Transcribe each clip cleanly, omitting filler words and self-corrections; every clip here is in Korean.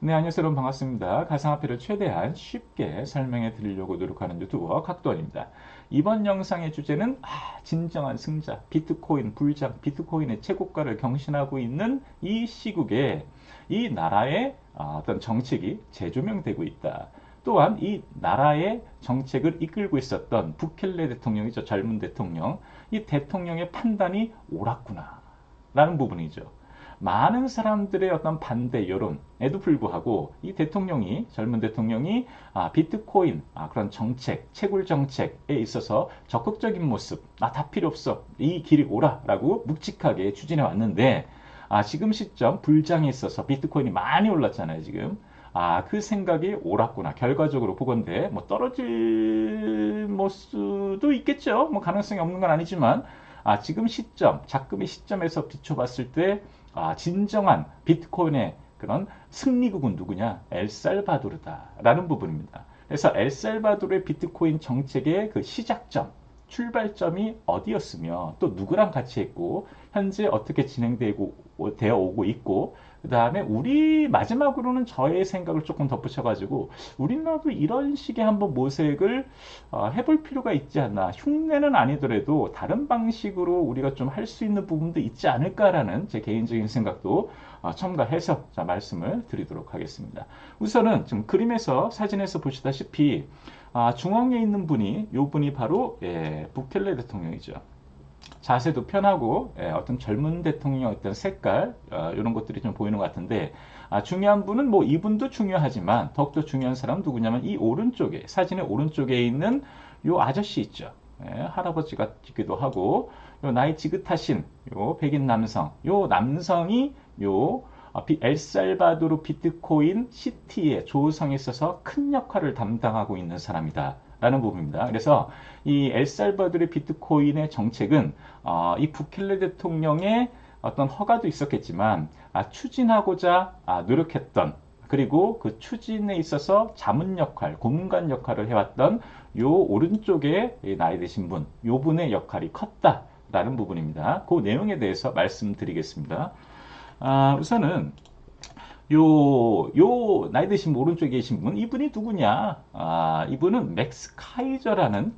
네, 안녕하세요. 여러분 반갑습니다. 가상화폐를 최대한 쉽게 설명해 드리려고 노력하는 유튜버 각도원입니다. 이번 영상의 주제는 진정한 승자, 비트코인 불장, 비트코인의 최고가를 경신하고 있는 이 시국에 이 나라의 어떤 정책이 재조명되고 있다. 또한 이 나라의 정책을 이끌고 있었던 부켈레 대통령이죠. 젊은 대통령. 이 대통령의 판단이 옳았구나. 라는 부분이죠. 많은 사람들의 어떤 반대 여론에도 불구하고 이 대통령이 젊은 대통령이 비트코인 그런 정책, 채굴 정책에 있어서 적극적인 모습, 다 필요 없어, 이 길이 오라라고 묵직하게 추진해 왔는데 지금 시점 불장에 있어서 비트코인이 많이 올랐잖아요 지금. 그 생각이 옳았구나. 결과적으로 보건대 뭐 떨어질 뭐 수도 있겠죠. 뭐 가능성이 없는 건 아니지만 지금 시점, 작금의 시점에서 비춰봤을 때 진정한 비트코인의 그런 승리국은 누구냐? 엘살바도르다라는 부분입니다. 그래서 엘살바도르의 비트코인 정책의 그 시작점, 출발점이 어디였으며 또 누구랑 같이 했고 현재 어떻게 진행되어 오고 있고 그 다음에 우리 마지막으로는 저의 생각을 조금 덧붙여가지고 우리나라도 이런 식의 한번 모색을 해볼 필요가 있지 않나. 흉내는 아니더라도 다른 방식으로 우리가 좀 할 수 있는 부분도 있지 않을까라는 제 개인적인 생각도 첨가해서 말씀을 드리도록 하겠습니다. 우선은 지금 그림에서 사진에서 보시다시피 중앙에 있는 분이 요 분이 바로 부켈레 대통령이죠. 자세도 편하고 어떤 젊은 대통령 어떤 색깔 이런 것들이 좀 보이는 것 같은데 중요한 분은 뭐 이분도 중요하지만 더욱더 중요한 사람은 누구냐면 이 오른쪽에 사진의 오른쪽에 있는 요 아저씨 있죠. 할아버지 같기도 하고 요 나이 지긋하신 요 백인 남성 요 남성이 요 엘살바도르 비트코인 시티의 조성에 있어서 큰 역할을 담당하고 있는 사람이다. 라는 부분입니다. 그래서 이 엘살바도르의 비트코인의 정책은 이 부켈레 대통령의 어떤 허가도 있었겠지만 추진하고자 노력했던 그리고 그 추진에 있어서 자문 역할, 고문관 역할을 해왔던 요 오른쪽에 나이 드신 분, 요 분의 역할이 컸다라는 부분입니다. 그 내용에 대해서 말씀드리겠습니다. 우선은 나이 드신 분, 오른쪽에 계신 분, 이분이 누구냐? 이분은 맥스 카이저라는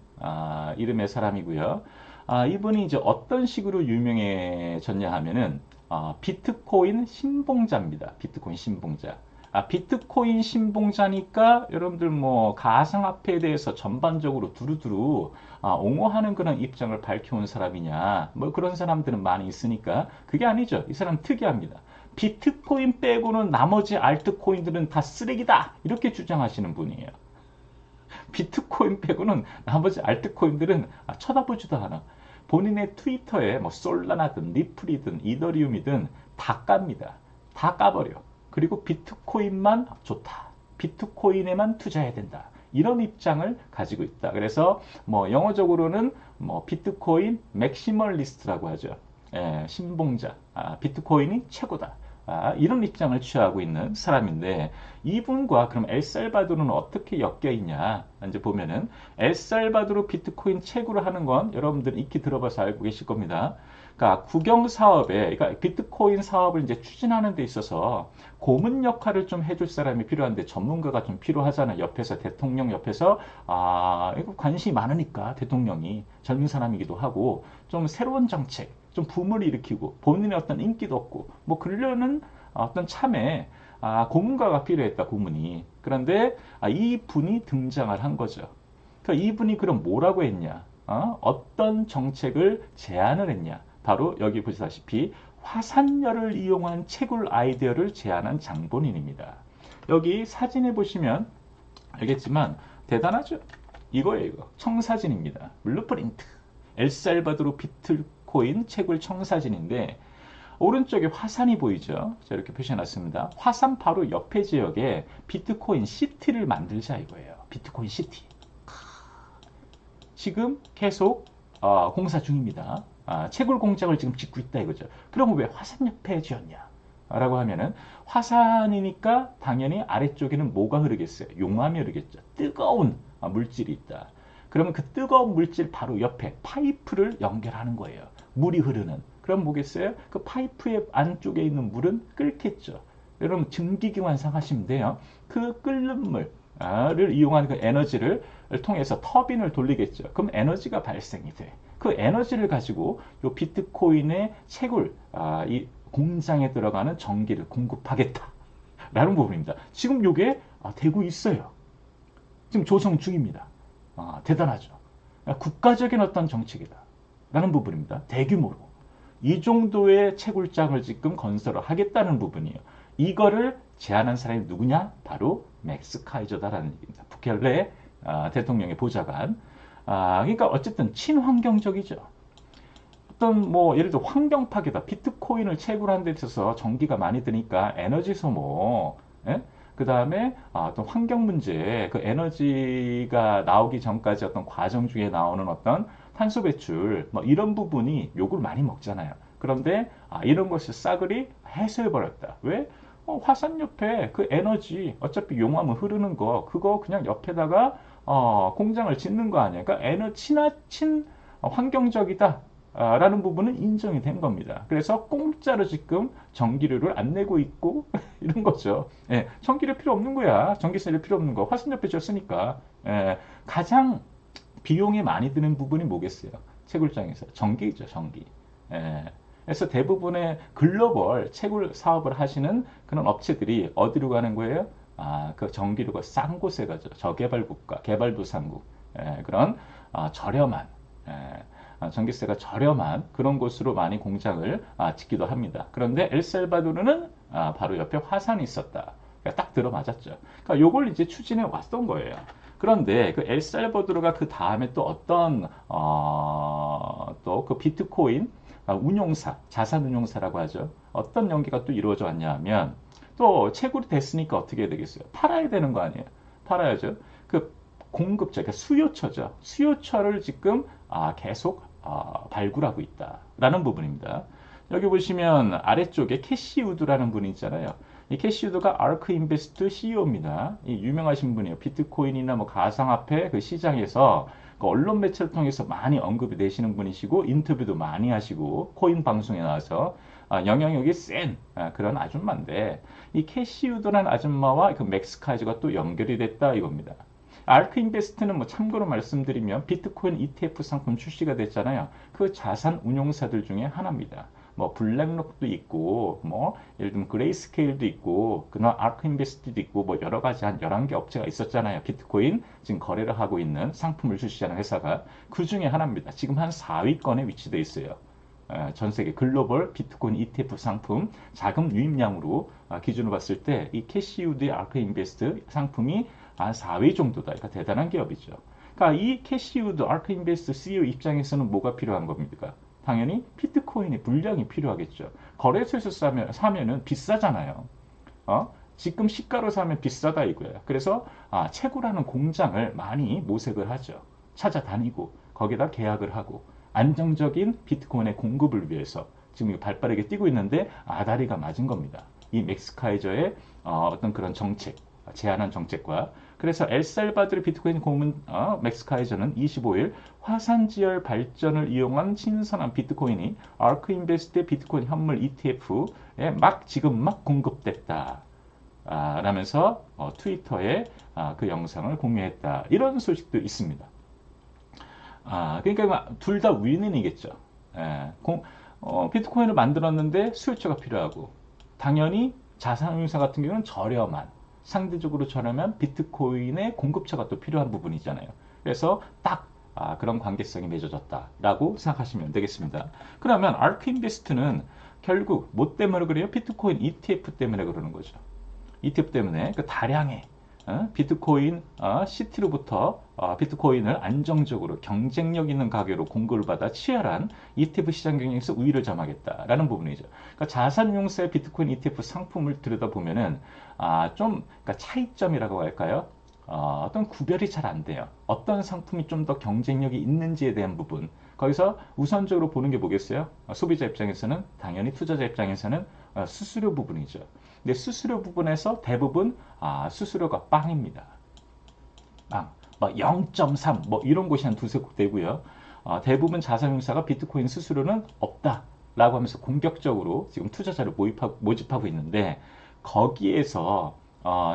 이름의 사람이고요. 이분이 이제 어떤 식으로 유명해졌냐 하면은 비트코인 신봉자입니다. 비트코인 신봉자. 비트코인 신봉자니까 여러분들 뭐 가상화폐에 대해서 전반적으로 두루두루 옹호하는 그런 입장을 밝혀온 사람이냐? 뭐 그런 사람들은 많이 있으니까 그게 아니죠. 이 사람 특이합니다. 비트코인 빼고는 나머지 알트코인들은 다 쓰레기다. 이렇게 주장하시는 분이에요. 비트코인 빼고는 나머지 알트코인들은 쳐다보지도 않아. 본인의 트위터에 뭐 솔라나든 리플이든 이더리움이든 다 깝니다. 다 까버려. 그리고 비트코인만 좋다. 비트코인에만 투자해야 된다. 이런 입장을 가지고 있다. 그래서 뭐 영어적으로는 뭐 비트코인 맥시멀리스트라고 하죠. 신봉자. 비트코인이 최고다. 이런 입장을 취하고 있는 사람인데 이분과 그럼 엘살바도르는 어떻게 엮여 있냐 이제 보면은 엘살바도르 비트코인 채굴을 하는 건 여러분들 익히 들어봐서 알고 계실 겁니다. 그러니까 국영 사업에 그러니까 비트코인 사업을 이제 추진하는 데 있어서 고문 역할을 좀 해줄 사람이 필요한데 전문가가 좀 필요하잖아요. 옆에서 대통령 옆에서 이거 관심이 많으니까 대통령이 젊은 사람이기도 하고 좀 새로운 정책 좀 붐을 일으키고 본인의 어떤 인기도 없고 뭐 그러려는 어떤 참에 고문가가 필요했다 고문이. 그런데 이 분이 등장을 한 거죠. 그러니까 이분이 그럼 뭐라고 했냐? 어떤 정책을 제안을 했냐? 바로 여기 보시다시피 화산열을 이용한 채굴 아이디어를 제안한 장본인입니다. 여기 사진에 보시면 알겠지만 대단하죠? 이거예요, 이거. 청사진입니다. 블루프린트. 엘살바도르 비트코인 채굴 청사진인데 오른쪽에 화산이 보이죠? 자, 이렇게 표시해놨습니다. 화산 바로 옆에 지역에 비트코인 시티를 만들자 이거예요. 비트코인 시티. 지금 계속 공사 중입니다. 채굴 공장을 지금 짓고 있다 이거죠. 그럼 왜 화산 옆에 지었냐? 라고 하면은 화산이니까 당연히 아래쪽에는 뭐가 흐르겠어요? 용암이 흐르겠죠. 뜨거운 물질이 있다. 그러면 그 뜨거운 물질 바로 옆에 파이프를 연결하는 거예요. 물이 흐르는. 그럼 뭐겠어요? 그 파이프의 안쪽에 있는 물은 끓겠죠. 여러분 증기기관 생각하시면 돼요. 그 끓는 물을 이용한 그 에너지를 통해서 터빈을 돌리겠죠. 그럼 에너지가 발생이 돼. 그 에너지를 가지고 요 비트코인의 채굴, 이 공장에 들어가는 전기를 공급하겠다라는 부분입니다. 지금 요게 되고 있어요. 지금 조성 중입니다. 대단하죠. 국가적인 어떤 정책이다. 라는 부분입니다. 대규모로. 이 정도의 채굴장을 지금 건설을 하겠다는 부분이에요. 이거를 제안한 사람이 누구냐? 바로 맥스 카이저다라는 얘기입니다. 부켈레 대통령의 보좌관. 그러니까 어쨌든 친환경적이죠. 어떤 뭐 예를 들어 환경 파괴다. 비트코인을 채굴한 데 있어서 전기가 많이 드니까 에너지 소모, 예? 그 다음에 어떤 환경 문제, 그 에너지가 나오기 전까지 어떤 과정 중에 나오는 어떤 탄소 배출, 뭐 이런 부분이 욕을 많이 먹잖아요. 그런데 이런 것을 싸그리 해소해 버렸다. 왜? 화산 옆에 그 에너지 어차피 용암은 흐르는 거 그거 그냥 옆에다가 공장을 짓는 거 아니야. 그러니까 친 환경적이다. 라는 부분은 인정이 된 겁니다. 그래서 공짜로 지금 전기료를 안 내고 있고 이런 거죠. 예, 전기료 필요 없는 거야. 전기세를 필요 없는 거. 화산 옆에 졌으니까. 예, 가장 비용이 많이 드는 부분이 뭐겠어요? 채굴장에서 전기죠, 전기. 예, 그래서 대부분의 글로벌 채굴 사업을 하시는 그런 업체들이 어디로 가는 거예요? 그 전기료가 싼 곳에 가죠. 저개발 국가, 개발도상국. 예, 그런 저렴한 전기세가 저렴한 그런 곳으로 많이 공장을 짓기도 합니다. 그런데 엘살바도르는 바로 옆에 화산이 있었다. 그러니까 딱 들어맞았죠. 그러니까 요걸 이제 추진해 왔던 거예요. 그런데 그 엘살바도르가 그 다음에 또 어떤 또 그 비트코인 운용사, 자산 운용사라고 하죠. 어떤 연계가 또 이루어져 왔냐면 또 채굴이 됐으니까 어떻게 해야 되겠어요? 팔아야 되는 거 아니에요? 팔아야죠. 그 공급자, 그러니까 수요처죠. 수요처를 지금 계속 발굴하고 있다라는 부분입니다. 여기 보시면 아래쪽에 캐시 우드라는 분이 있잖아요. 이 캐시 우드가 아크 인베스트 CEO입니다. 이 유명하신 분이에요. 비트코인이나 뭐 가상화폐 그 시장에서 그 언론 매체를 통해서 많이 언급이 되시는 분이시고 인터뷰도 많이 하시고 코인 방송에 나와서 영향력이 센 그런 아줌마인데 이 캐시 우드라는 아줌마와 그 맥스 카이저가 또 연결이 됐다 이겁니다. 아크 인베스트는 뭐 참고로 말씀드리면 비트코인 ETF 상품 출시가 됐잖아요. 그 자산 운용사들 중에 하나입니다. 뭐 블랙록도 있고 뭐 예를 들면 그레이스케일도 있고 그다음 아크 인베스트도 있고 뭐 여러 가지 한 11개 업체가 있었잖아요. 비트코인 지금 거래를 하고 있는 상품을 출시하는 회사가 그 중에 하나입니다. 지금 한 4위권에 위치되어 있어요. 전 세계 글로벌 비트코인 ETF 상품 자금 유입량으로 기준으로 봤을 때 이 캐시우드의 아크 인베스트 상품이 한 4위 정도다. 그러니까 대단한 기업이죠. 그러니까 이 캐시우드 아크 인베스트 CEO 입장에서는 뭐가 필요한 겁니까? 당연히 비트코인의 물량이 필요하겠죠. 거래소에서 사면은 비싸잖아요. 지금 시가로 사면 비싸다 이거예요. 그래서 채굴하는 공장을 많이 모색을 하죠. 찾아다니고 거기다 계약을 하고 안정적인 비트코인의 공급을 위해서 지금 발빠르게 뛰고 있는데 아다리가 맞은 겁니다. 이 맥스 카이저의 어떤 그런 정책, 제안한 정책과 그래서 엘살바도르 비트코인 고문 맥스 카이저는 25일 화산지열 발전을 이용한 신선한 비트코인이 아크 인베스트의 비트코인 현물 ETF에 지금 막 공급됐다. 라면서 트위터에 그 영상을 공유했다. 이런 소식도 있습니다. 그러니까 둘 다 윈윈이겠죠. 비트코인을 만들었는데 수요처가 필요하고 당연히 자산운용사 같은 경우는 상대적으로 저렴한 비트코인의 공급처가 또 필요한 부분이잖아요. 그래서 딱 그런 관계성이 맺어졌다라고 생각하시면 되겠습니다. 그러면 아크 인베스트는 결국 뭐 때문에 그래요? 비트코인 ETF 때문에 그러는 거죠. ETF 때문에 그 다량의 비트코인 시티로부터 비트코인을 안정적으로 경쟁력 있는 가격으로 공급을 받아 치열한 ETF 시장 경쟁에서 우위를 점하겠다라는 부분이죠. 그러니까 자산운용사의 비트코인 ETF 상품을 들여다보면은 그러니까 차이점이라고 할까요? 어떤 구별이 잘 안 돼요. 어떤 상품이 좀 더 경쟁력이 있는지에 대한 부분. 거기서 우선적으로 보는 게 뭐겠어요? 소비자 입장에서는 당연히 투자자 입장에서는 수수료 부분이죠. 근데 수수료 부분에서 대부분 수수료가 빵입니다. 빵. 뭐 0.3, 뭐 이런 곳이 한 두세 곳 되고요. 대부분 자산운용사가 비트코인 수수료는 없다라고 하면서 공격적으로 지금 투자자를 모집하고 있는데 거기에서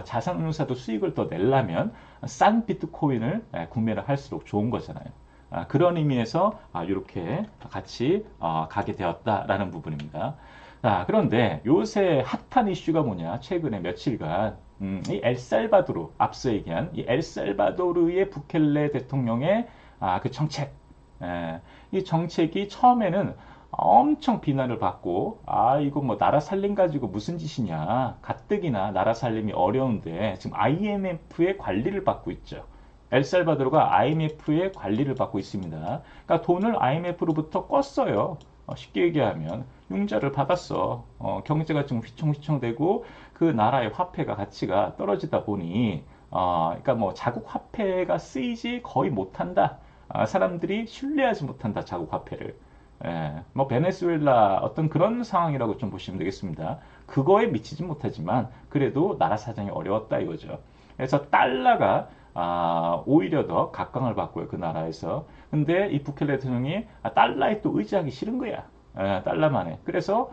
자산운용사도 수익을 더 내려면 싼 비트코인을 구매를 할수록 좋은 거잖아요. 그런 의미에서 이렇게 같이 가게 되었다라는 부분입니다. 그런데 요새 핫한 이슈가 뭐냐? 최근에 며칠간 이 엘살바도르, 앞서 얘기한 이 엘살바도르의 부켈레 대통령의 그 정책, 이 정책이 처음에는 엄청 비난을 받고, 이거 뭐 나라 살림 가지고 무슨 짓이냐, 가뜩이나 나라 살림이 어려운데 지금 IMF의 관리를 받고 있죠. 엘살바도르가 IMF의 관리를 받고 있습니다. 그러니까 돈을 IMF로부터 껐어요. 쉽게 얘기하면 융자를 받았어. 경제가 좀 휘청휘청되고 그 나라의 화폐가 가치가 떨어지다 보니 그러니까 뭐 자국 화폐가 쓰이지 거의 못한다. 사람들이 신뢰하지 못한다, 자국 화폐를. 뭐 베네수엘라 어떤 그런 상황이라고 좀 보시면 되겠습니다. 그거에 미치지 못하지만 그래도 나라 사정이 어려웠다 이거죠. 그래서 달러가 오히려 더 각광을 받고요, 그 나라에서. 근데 이 부켈레 대통령이 달러에 또 의지하기 싫은 거야. 달러만에. 그래서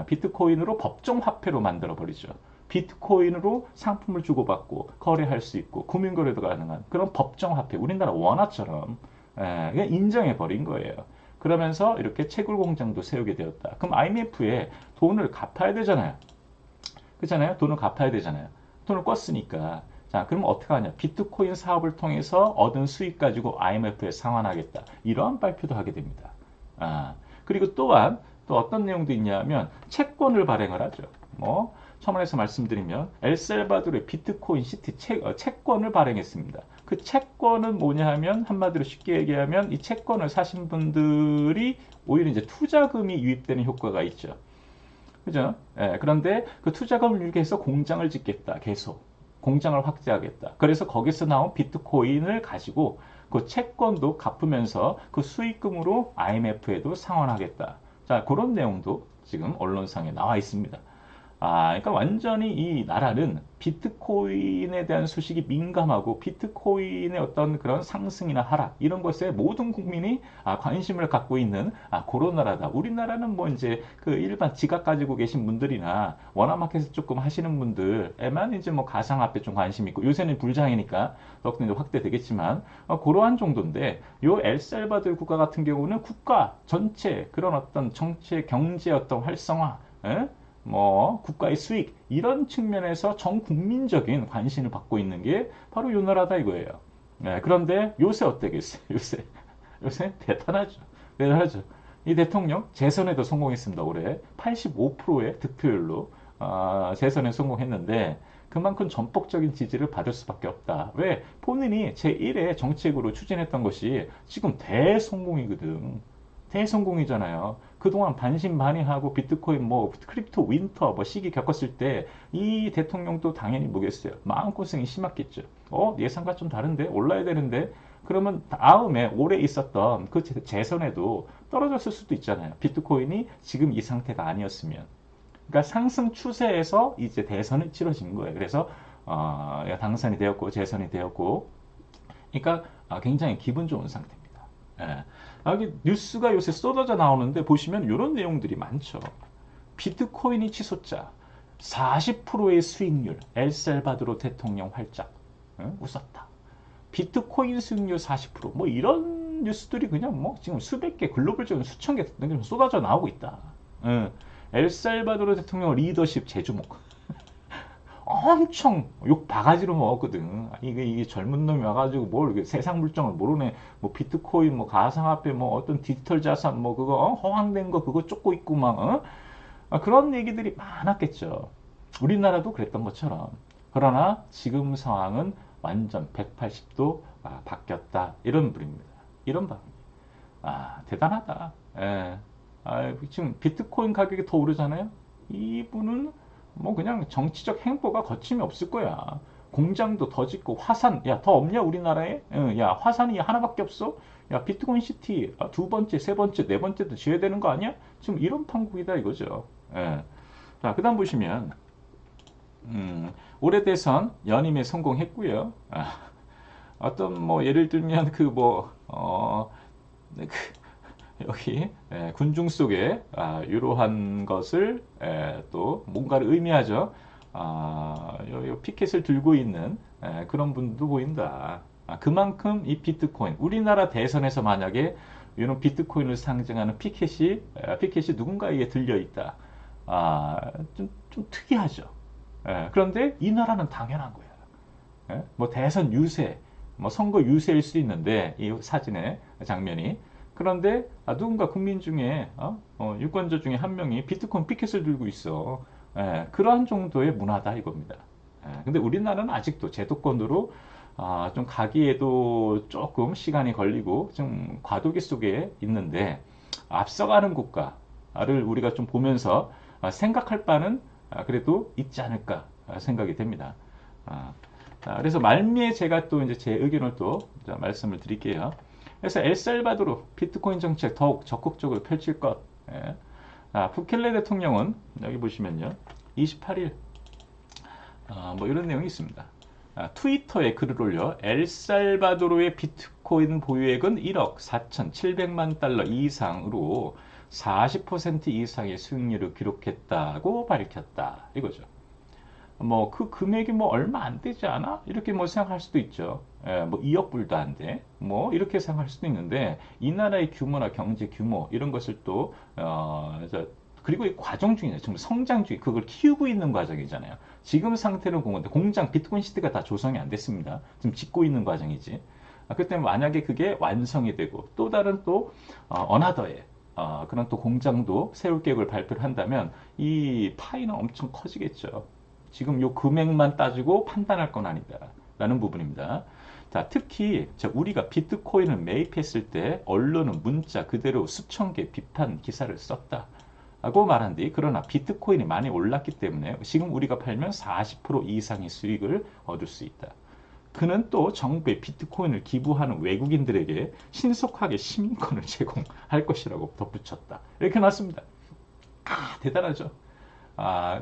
비트코인으로 법정 화폐로 만들어 버리죠. 비트코인으로 상품을 주고받고 거래할 수 있고 금융거래도 가능한 그런 법정 화폐, 우리나라 원화처럼 그냥 인정해 버린 거예요. 그러면서 이렇게 채굴 공장도 세우게 되었다. 그럼 IMF에 돈을 갚아야 되잖아요. 그렇잖아요. 돈을 갚아야 되잖아요. 돈을 껐으니까. 자, 그럼 어떻게 하냐? 비트코인 사업을 통해서 얻은 수익 가지고 IMF에 상환하겠다. 이러한 발표도 하게 됩니다. 그리고 또한 또 어떤 내용도 있냐면 채권을 발행을 하죠. 뭐 첨언해서 말씀드리면 엘살바도르의 비트코인 시티 채권을 발행했습니다. 그 채권은 뭐냐 하면 한마디로 쉽게 얘기하면 이 채권을 사신 분들이 오히려 이제 투자금이 유입되는 효과가 있죠. 그죠? 그런데 그 투자금을 유입해서 공장을 짓겠다. 계속. 공장을 확대하겠다. 그래서 거기서 나온 비트코인을 가지고 그 채권도 갚으면서 그 수익금으로 IMF에도 상환하겠다. 자, 그런 내용도 지금 언론상에 나와 있습니다. 그러니까 완전히 이 나라는 비트코인에 대한 소식이 민감하고 비트코인의 어떤 그런 상승이나 하락 이런 것에 모든 국민이 관심을 갖고 있는 그런 나라다. 우리나라는 뭐 이제 그 일반 지갑 가지고 계신 분들이나 원화마켓을 조금 하시는 분들에만 이제 뭐 가상화폐 좀 관심 있고 요새는 불장이니까 더욱더 이제 확대되겠지만 그러한 정도인데 요 엘살바도르 국가 같은 경우는 국가 전체 그런 어떤 정치 경제 어떤 활성화 뭐 국가의 수익 이런 측면에서 전 국민적인 관심을 받고 있는 게 바로 이 나라다 이거예요. 그런데 요새 어때겠어요? 요새 대단하죠. 이 대통령 재선에도 성공했습니다. 올해 85%의 득표율로 재선에 성공했는데 그만큼 전폭적인 지지를 받을 수밖에 없다. 왜? 본인이 제1의 정책으로 추진했던 것이 지금 대성공이거든. 대성공이잖아요. 그동안 반신반의하고 비트코인 뭐 크립토 윈터 뭐 시기 겪었을 때 이 대통령도 당연히 뭐겠어요. 마음고생이 심했겠죠. 예상과 좀 다른데 올라야 되는데 그러면 다음에 올해 있었던 그 재선에도 떨어졌을 수도 있잖아요. 비트코인이 지금 이 상태가 아니었으면. 그러니까 상승 추세에서 이제 대선이 치러진 거예요. 그래서 당선이 되었고 재선이 되었고 그러니까 굉장히 기분 좋은 상태입니다. 여기 뉴스가 요새 쏟아져 나오는데 보시면 이런 내용들이 많죠. 비트코인이 치솟자 40%의 수익률, 엘살바도르 대통령 활짝 웃었다. 비트코인 수익률 40%뭐 이런 뉴스들이 그냥 뭐 지금 수백 개, 글로벌적인 수천 개 쏟아져 나오고 있다. 엘살바도르 대통령 리더십 재주목. 엄청 욕 바가지로 먹었거든. 이게 젊은 놈이 와가지고 뭘 세상 물정을 모르네. 뭐 비트코인, 뭐 가상화폐, 뭐 어떤 디지털 자산, 뭐 그거 허황된 거 그거 쫓고 있고 막 그런 얘기들이 많았겠죠. 우리나라도 그랬던 것처럼. 그러나 지금 상황은 완전 180도 바뀌었다. 이런 분입니다. 이런 방. 대단하다. 지금 비트코인 가격이 더 오르잖아요. 이분은 뭐 그냥 정치적 행보가 거침이 없을 거야. 공장도 더 짓고 화산 야 더 없냐 우리나라에? 야 화산이 하나밖에 없어? 야 비트코인 시티 두 번째, 세 번째, 네 번째도 지어야 되는 거 아니야? 지금 이런 판국이다 이거죠. 자 그다음 보시면 올해 대선 연임에 성공했고요. 어떤 뭐 예를 들면 여기 군중 속에 이러한 것을 또 뭔가를 의미하죠. 요 피켓을 들고 있는 그런 분도 보인다. 그만큼 이 비트코인, 우리나라 대선에서 만약에 이런 비트코인을 상징하는 피켓이 누군가에게 들려 있다. 좀 특이하죠. 그런데 이 나라는 당연한 거야. 뭐 대선 유세, 뭐 선거 유세일 수 있는데 이 사진의 장면이 그런데 누군가 국민 중에 유권자 중에 한 명이 비트코인 피켓을 들고 있어. 그러한 정도의 문화다 이겁니다. 근데 우리나라는 아직도 제도권으로 좀 가기에도 조금 시간이 걸리고 좀 과도기 속에 있는데 앞서가는 국가를 우리가 좀 보면서 생각할 바는 그래도 있지 않을까 생각이 됩니다. 그래서 말미에 제가 또 이제 제 의견을 또 말씀을 드릴게요. 그래서 엘살바도르 비트코인 정책 더욱 적극적으로 펼칠 것. 부켈레 대통령은 여기 보시면요, 28일 뭐 이런 내용이 있습니다. 트위터에 글을 올려 엘살바도르의 비트코인 보유액은 1억 4,700만 달러 이상으로 40% 이상의 수익률을 기록했다고 밝혔다. 이거죠. 뭐 그 금액이 뭐 얼마 안 되지 않아? 이렇게 뭐 생각할 수도 있죠. 뭐 2억 불도 안 돼. 뭐 이렇게 생각할 수도 있는데 이 나라의 규모나 경제 규모 이런 것을 또 그리고 이 과정 중이잖아요. 정말 성장 중에 그걸 키우고 있는 과정이잖아요. 지금 상태는 공인데 공장 비트코인 시대가 다 조성이 안 됐습니다. 지금 짓고 있는 과정이지. 그때 만약에 그게 완성이 되고 또 다른 또 어나더에 그런 또 공장도 세울 계획을 발표를 한다면 이 파이는 엄청 커지겠죠. 지금 요 금액만 따지고 판단할 건 아니다. 라는 부분입니다. 자, 특히 우리가 비트코인을 매입했을 때 언론은 문자 그대로 수천 개 비판 기사를 썼다. 라고 말한뒤 그러나 비트코인이 많이 올랐기 때문에 지금 우리가 팔면 40% 이상의 수익을 얻을 수 있다. 그는 또 정부에 비트코인을 기부하는 외국인들에게 신속하게 시민권을 제공할 것이라고 덧붙였다. 이렇게 놨습니다. 대단하죠.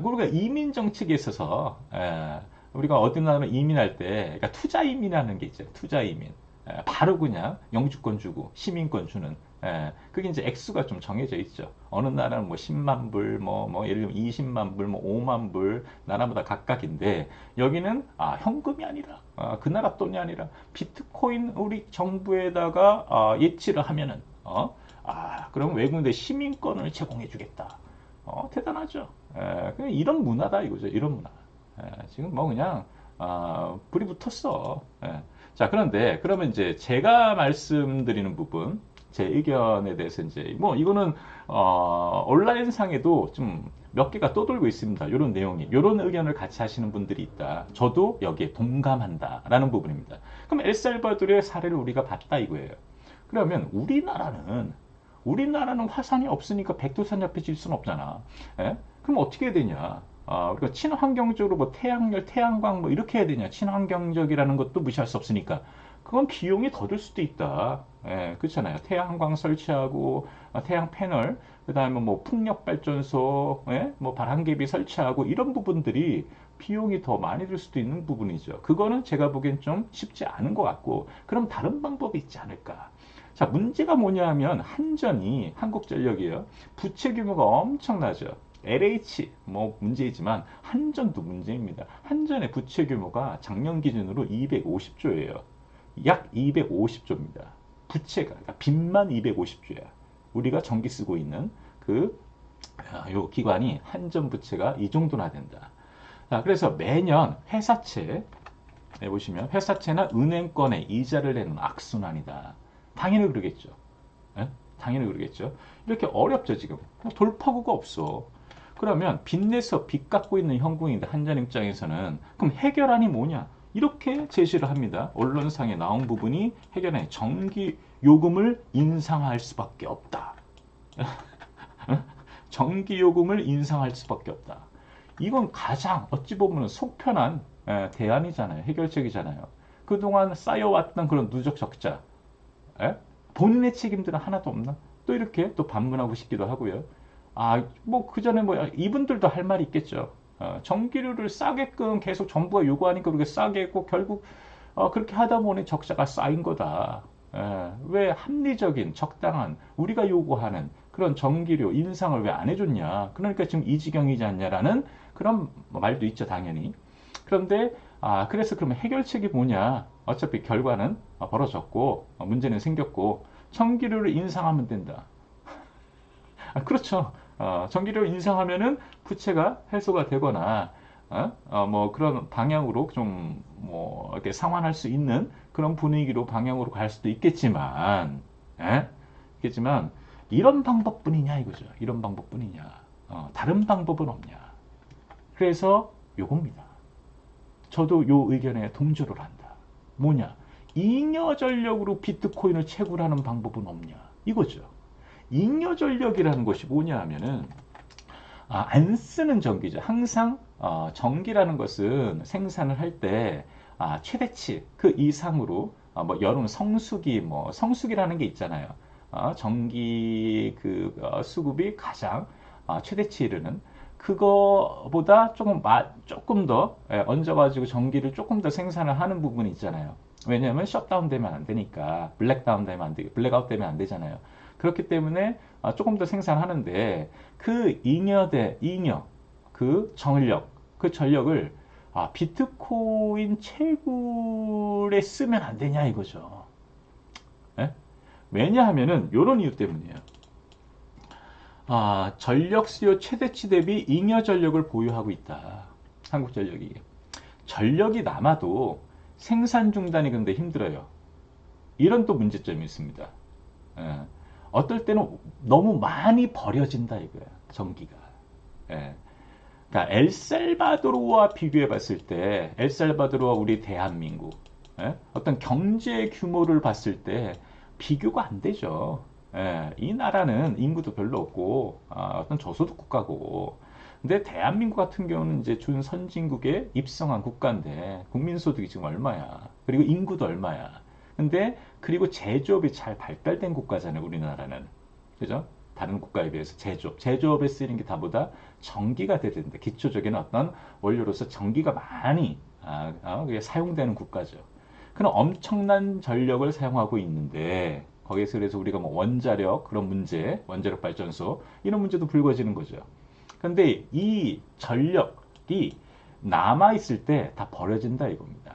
우리가 이민 정책에 있어서 우리가 어디 나라 이민할 때 그러니까 투자 이민하는 게 있잖아요. 투자 이민. 바로 그냥 영주권 주고 시민권 주는 그게 이제 액수가 좀 정해져 있죠. 어느 나라는 뭐 10만 불, 뭐 예를 들면 20만 불, 뭐 5만 불 나라마다 각각인데 여기는 현금이 아니라 그 나라 돈이 아니라 비트코인 우리 정부에다가 예치를 하면은 그럼 외국인들 시민권을 제공해 주겠다. 대단하죠. 그냥 이런 문화다 이거죠. 이런 문화. 지금 뭐 그냥 불이 붙었어. 자, 그런데 그러면 이제 제가 말씀드리는 부분, 제 의견에 대해서 이제 뭐 이거는 온라인상에도 좀 몇 개가 떠돌고 있습니다. 이런 내용이, 이런 의견을 같이 하시는 분들이 있다. 저도 여기에 동감한다라는 부분입니다. 그럼 엘살바도르의 사례를 우리가 봤다 이거예요. 그러면 우리나라는 화산이 없으니까 백두산 옆에 질 수는 없잖아. 그럼 어떻게 해야 되냐? 우리가 친환경적으로 뭐 태양열, 태양광 뭐 이렇게 해야 되냐? 친환경적이라는 것도 무시할 수 없으니까. 그건 비용이 더 들 수도 있다. 그렇잖아요. 태양광 설치하고 태양 패널, 그다음에 뭐 풍력 발전소, 뭐 바람개비 설치하고 이런 부분들이 비용이 더 많이 들 수도 있는 부분이죠. 그거는 제가 보기엔 좀 쉽지 않은 것 같고, 그럼 다른 방법이 있지 않을까? 자, 문제가 뭐냐 하면 한전이 한국전력이에요. 부채 규모가 엄청나죠. LH 뭐 문제이지만 한전도 문제입니다. 한전의 부채 규모가 작년 기준으로 250조예요. 약 250조입니다. 부채가 그러니까 빚만 250조야. 우리가 전기 쓰고 있는 요 기관이 한전 부채가 이 정도나 된다. 자, 그래서 매년 회사채 보시면 회사채나 은행권에 이자를 내는 악순환이다. 당연히 그러겠죠. 당연히 그러겠죠. 이렇게 어렵죠 지금. 돌파구가 없어. 그러면 빚내서 빚 갚고 있는 형국인데 한전 입장에서는 그럼 해결안이 뭐냐? 이렇게 제시를 합니다. 언론상에 나온 부분이 해결안이 전기 요금을 인상할 수밖에 없다. 전기 요금을 인상할 수밖에 없다. 이건 가장 어찌 보면 속편한 대안이잖아요. 해결책이잖아요. 그동안 쌓여왔던 그런 누적 적자, 본인의 책임들은 하나도 없나? 또 이렇게 또 반문하고 싶기도 하고요. 뭐 그 전에 뭐 이분들도 할 말이 있겠죠. 전기료를 싸게끔 계속 정부가 요구하니까 그렇게 싸게 했고 결국 그렇게 하다 보니 적자가 쌓인 거다. 왜 합리적인, 적당한, 우리가 요구하는 그런 전기료 인상을 왜 안 해줬냐. 그러니까 지금 이 지경이지 않냐라는 그런 말도 있죠, 당연히. 그런데, 그래서 그러면 해결책이 뭐냐. 어차피 결과는 벌어졌고, 문제는 생겼고, 전기료를 인상하면 된다. 그렇죠. 전기료 인상하면은 부채가 해소가 되거나, 뭐 그런 방향으로 좀 뭐 이렇게 상환할 수 있는 그런 분위기로 방향으로 갈 수도 있겠지만, 예? 있겠지만 이런 방법뿐이냐 이거죠. 이런 방법뿐이냐. 다른 방법은 없냐. 그래서 요겁니다. 저도 요 의견에 동조를 한다. 뭐냐? 잉여 전력으로 비트코인을 채굴하는 방법은 없냐. 이거죠. 잉여 전력이라는 것이 뭐냐 하면은 안 쓰는 전기죠. 항상 전기라는 것은 생산을 할 때 최대치 그 이상으로 뭐 여름 성수기 뭐 성수기라는 게 있잖아요. 전기 그 수급이 가장 최대치 이르는 그거보다 조금 더 얹어가지고 전기를 조금 더 생산을 하는 부분이 있잖아요. 왜냐하면 셧다운 되면 안 되니까 블랙다운 되면 안 돼, 블랙아웃 되면 안 되잖아요. 그렇기 때문에 조금 더 생산하는데 그 잉여 그 전력 그 전력을 비트코인 채굴에 쓰면 안 되냐 이거죠. 예? 왜냐하면은 이런 이유 때문이에요. 전력 수요 최대치 대비 잉여 전력을 보유하고 있다. 한국전력이. 전력이 남아도 생산 중단이 근데 힘들어요. 이런 또 문제점이 있습니다. 예. 어떨 때는 너무 많이 버려진다 이거야. 전기가. 예. 그러니까 엘살바도르와 비교해 봤을 때 엘살바도르와 우리 대한민국 어떤 경제 규모를 봤을 때 비교가 안 되죠. 이 나라는 인구도 별로 없고 어떤 저소득 국가고 근데 대한민국 같은 경우는 이제 준선진국에 입성한 국가인데 국민소득이 지금 얼마야? 그리고 인구도 얼마야? 근데 그리고 제조업이 잘 발달된 국가잖아요, 우리나라는. 그죠? 다른 국가에 비해서 제조업에 쓰이는 게 다보다 전기가 돼야 된다. 기초적인 어떤 원료로서 전기가 많이 사용되는 국가죠. 그런 엄청난 전력을 사용하고 있는데 거기에서 그래서 우리가 뭐 원자력 그런 문제, 원자력 발전소 이런 문제도 불거지는 거죠. 그런데 이 전력이 남아 있을 때 다 버려진다 이겁니다.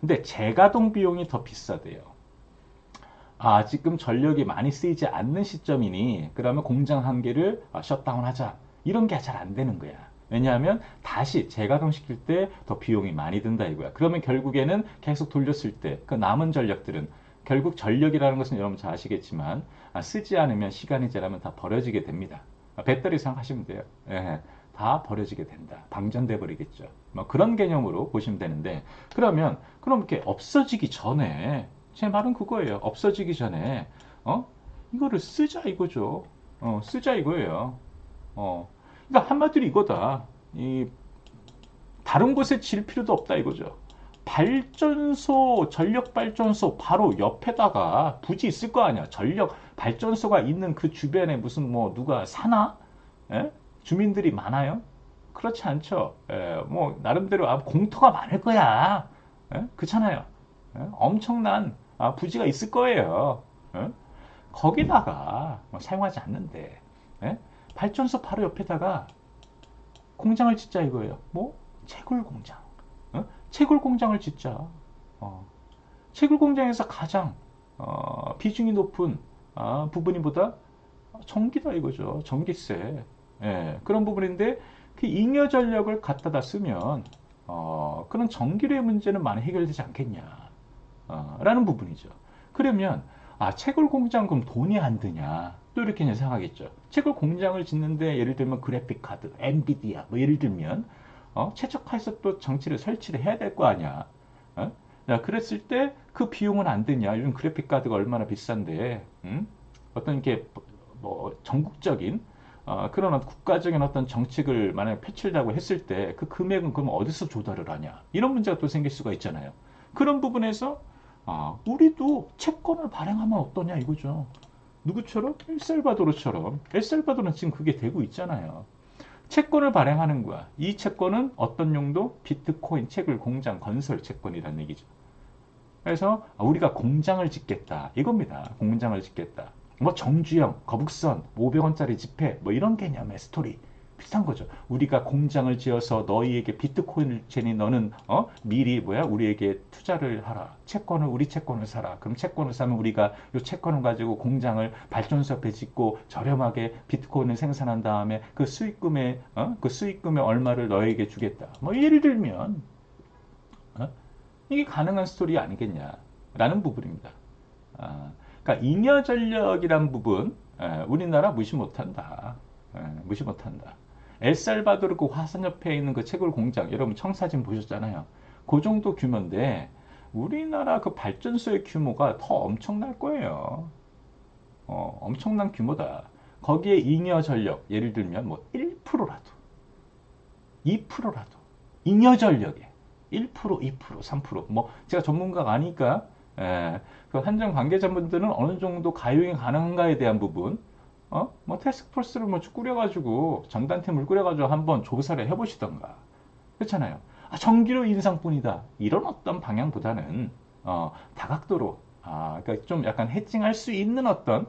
근데 재가동 비용이 더 비싸대요. 지금 전력이 많이 쓰이지 않는 시점이니 그러면 공장 한 개를 셧다운 하자. 이런 게 잘 안 되는 거야. 왜냐하면 다시 재가동시킬 때 더 비용이 많이 든다 이거야. 그러면 결국에는 계속 돌렸을 때 그 남은 전력들은 결국 전력이라는 것은 여러분 잘 아시겠지만 쓰지 않으면 시간이 지나면 다 버려지게 됩니다. 배터리 생각하시면 돼요. 예, 다 버려지게 된다. 방전돼 버리겠죠. 뭐 그런 개념으로 보시면 되는데 그럼 이렇게 없어지기 전에 제 말은 그거예요. 없어지기 전에 이거를 쓰자 이거죠. 쓰자 이거예요. 그러니까 한마디로 이거다. 다른 곳에 질 필요도 없다 이거죠. 발전소, 전력 발전소 바로 옆에다가 부지 있을 거 아니야. 전력 발전소가 있는 그 주변에 무슨 뭐 누가 사나? 예? 주민들이 많아요? 그렇지 않죠. 뭐 나름대로 공터가 많을 거야. 그렇잖아요. 엄청난 부지가 있을 거예요. 거기다가 뭐 사용하지 않는데 발전소 바로 옆에다가 공장을 짓자 이거예요. 뭐 채굴 공장. 채굴 공장을 짓자. 채굴 공장에서 가장 비중이 높은 부분이보다 전기다 이거죠. 전기세. 그런 부분인데 그 잉여 전력을 갖다다 쓰면 그런 전기료의 문제는 많이 해결되지 않겠냐 라는 부분이죠. 그러면 채굴 공장 그럼 돈이 안 드냐 또 이렇게 생각하겠죠. 채굴 공장을 짓는데 예를 들면 그래픽 카드, 엔비디아 뭐 예를 들면 최적화해서 또 장치를 설치를 해야 될 거 아니야. 그랬을 때 그 비용은 안 드냐. 요즘 그래픽 카드가 얼마나 비싼데 어떤 게 뭐 전국적인 그런 국가적인 어떤 정책을 만약에 펼치려고 했을 때 그 금액은 그럼 어디서 조달을 하냐. 이런 문제가 또 생길 수가 있잖아요. 그런 부분에서 우리도 채권을 발행하면 어떠냐 이거죠. 누구처럼? 엘살바도르처럼. 엘살바도르는 지금 그게 되고 있잖아요. 채권을 발행하는 거야. 이 채권은 어떤 용도? 비트코인 채굴 공장 건설 채권이라는 얘기죠. 그래서 우리가 공장을 짓겠다 이겁니다. 공장을 짓겠다. 뭐 정주영, 거북선, 500원짜리 지폐 뭐 이런 개념의 스토리 비슷한 거죠. 우리가 공장을 지어서 너희에게 비트코인을 줄 테니 너는 미리 우리에게 투자를 하라. 채권을 우리 채권을 사라. 그럼 채권을 사면 우리가 이 채권을 가지고 공장을 발전소 옆에 짓고 저렴하게 비트코인을 생산한 다음에 그 수익금의 얼마를 너에게 주겠다. 뭐 예를 들면 이게 가능한 스토리 아니겠냐라는 부분입니다. 그러니까 잉여 전력이란 부분 우리나라 무시 못한다. 무시 못한다. 엘살바도르 그 화산 옆에 있는 그 채굴 공장 여러분 청사진 보셨잖아요. 그 정도 규모인데 우리나라 그 발전소의 규모가 더 엄청날 거예요. 엄청난 규모다. 거기에 잉여 전력 예를 들면 뭐 1%라도 2%라도 잉여 전력에 1%, 2%, 3%뭐 제가 전문가가 아니까 그 한정 관계자분들은 어느 정도 가용이 가능한가에 대한 부분 뭐 태스크포스를 뭐 꾸려가지고 전단팀을 꾸려가지고 한번 조사를 해보시던가 그렇잖아요. 전기료 인상뿐이다 이런 어떤 방향보다는 다각도로 그러니까 좀 약간 해칭할 수 있는 어떤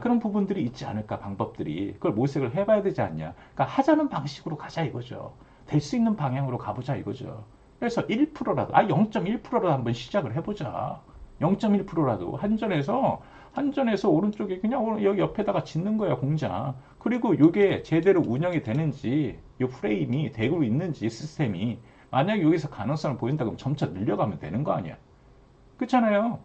그런 부분들이 있지 않을까 방법들이 그걸 모색을 해봐야 되지 않냐. 그러니까 하자는 방식으로 가자 이거죠. 될 수 있는 방향으로 가보자 이거죠. 그래서 1%라도 0.1%라도 한번 시작을 해보자. 0.1%라도 한전에서 오른쪽에 그냥 여기 옆에다가 짓는 거야 공장. 그리고 이게 제대로 운영이 되는지 이 프레임이 되고 있는지 시스템이 만약에 여기서 가능성을 보인다 그러면 점차 늘려가면 되는 거 아니야. 그렇잖아요.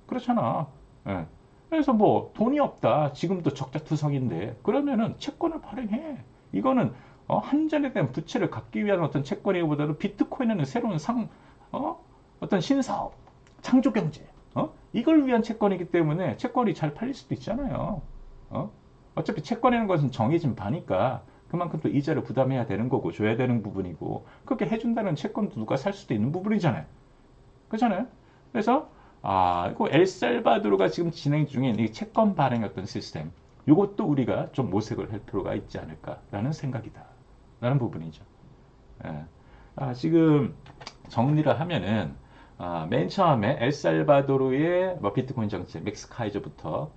그렇잖아. 예. 그래서 뭐 돈이 없다. 지금도 적자투성인데 그러면은 채권을 발행해. 이거는 한전에 대한 부채를 갚기 위한 어떤 채권이보다는 비트코인은 새로운 어떤 신사업, 창조경제, 이걸 위한 채권이기 때문에 채권이 잘 팔릴 수도 있잖아요. 어차피 채권이라는 것은 정해진 바니까 그만큼 또 이자를 부담해야 되는 거고 줘야 되는 부분이고 그렇게 해준다는 채권도 누가 살 수도 있는 부분이잖아요. 그렇잖아요. 그래서 이거 엘살바도르가 지금 진행 중인 이 채권 발행 어떤 시스템 이것도 우리가 좀 모색을 할 필요가 있지 않을까라는 생각이다. 라는 부분이죠. 지금 정리를 하면은 맨 처음에 엘살바도르의 비트코인 정책 맥스카이저부터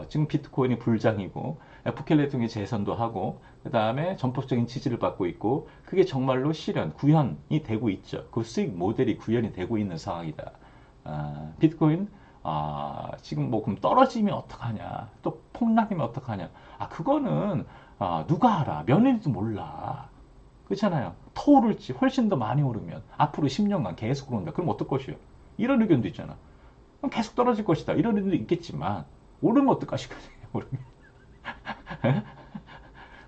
지금 비트코인이 불장이고 부켈레 통해 재선도 하고 그 다음에 전폭적인 지지를 받고 있고 그게 정말로 구현이 되고 있죠. 그 수익 모델이 구현이 되고 있는 상황이다. 비트코인 지금 뭐 그럼 떨어지면 어떡하냐 또 폭락이면 어떡하냐 그거는 누가 알아 며느리도 몰라 그렇잖아요. 더 오를지 훨씬 더 많이 오르면 앞으로 10년간 계속 오른다 그럼 어떨 것이요 이런 의견도 있잖아. 그럼 계속 떨어질 것이다 이런 의견도 있겠지만 오르면 어떨까 싶거든요. 오르면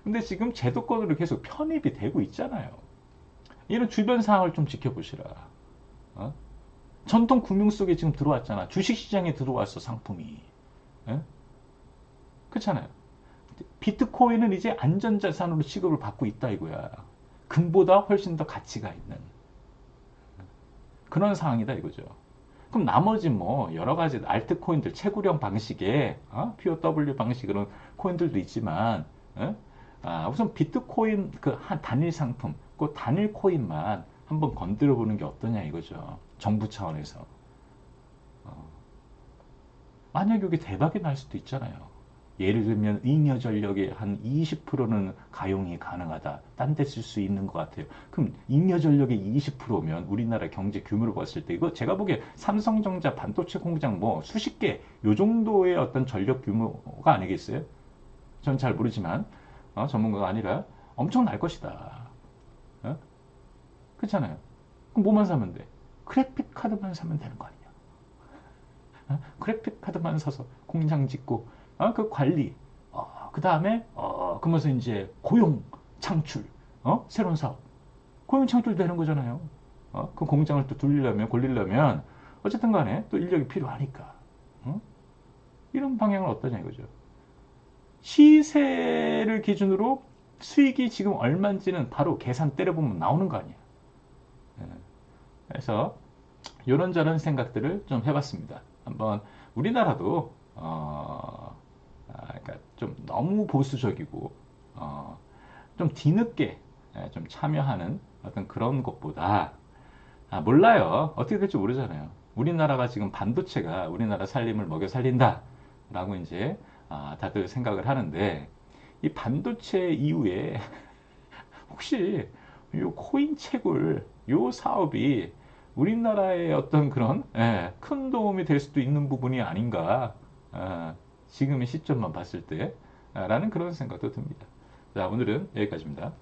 근데 지금 제도권으로 계속 편입이 되고 있잖아요. 이런 주변 상황을 좀 지켜보시라. 전통 금융 속에 지금 들어왔잖아. 주식시장에 들어왔어 상품이. 그렇잖아요. 비트코인은 이제 안전자산으로 취급을 받고 있다 이거야. 금보다 훨씬 더 가치가 있는 그런 상황이다 이거죠. 그럼 나머지 뭐 여러 가지 알트코인들 채굴형 방식의 POW 방식 그런 코인들도 있지만 우선 비트코인 그 한 단일 상품 그 단일 코인만 한번 건드려 보는 게 어떠냐 이거죠. 정부 차원에서. 만약에 이게 대박이 날 수도 있잖아요. 예를 들면 잉여 전력의 한 20%는 가용이 가능하다. 딴 데 쓸 수 있는 것 같아요. 그럼 잉여 전력의 20%면 우리나라 경제 규모를 봤을 때 이거 제가 보기에 삼성전자 반도체 공장 뭐 수십 개 요 정도의 어떤 전력 규모가 아니겠어요? 전 잘 모르지만 전문가가 아니라 엄청 날 것이다. 그렇잖아요. 그럼 뭐만 사면 돼? 그래픽 카드만 사면 되는 거 아니냐? 그래픽 카드만 사서 공장 짓고 그 관리, 그 다음에 그러면서 이제 고용 창출, 새로운 사업, 고용 창출 되는 거잖아요. 그 공장을 또 굴리려면 어쨌든 간에 또 인력이 필요하니까. 이런 방향은 어떠냐 이거죠. 시세를 기준으로 수익이 지금 얼마인지는 바로 계산 때려보면 나오는 거 아니야. 그래서 이런저런 생각들을 좀 해봤습니다. 한번 우리나라도 그러니까 좀 너무 보수적이고 좀 뒤늦게 좀 참여하는 어떤 그런 것보다 몰라요. 어떻게 될지 모르잖아요. 우리나라가 지금 반도체가 우리나라 살림을 먹여 살린다라고 이제 다들 생각을 하는데 이 반도체 이후에 혹시 요 코인 채굴 요 사업이 우리나라의 어떤 그런 큰 도움이 될 수도 있는 부분이 아닌가 지금의 시점만 봤을 때 라는 그런 생각도 듭니다. 자, 오늘은 여기까지입니다.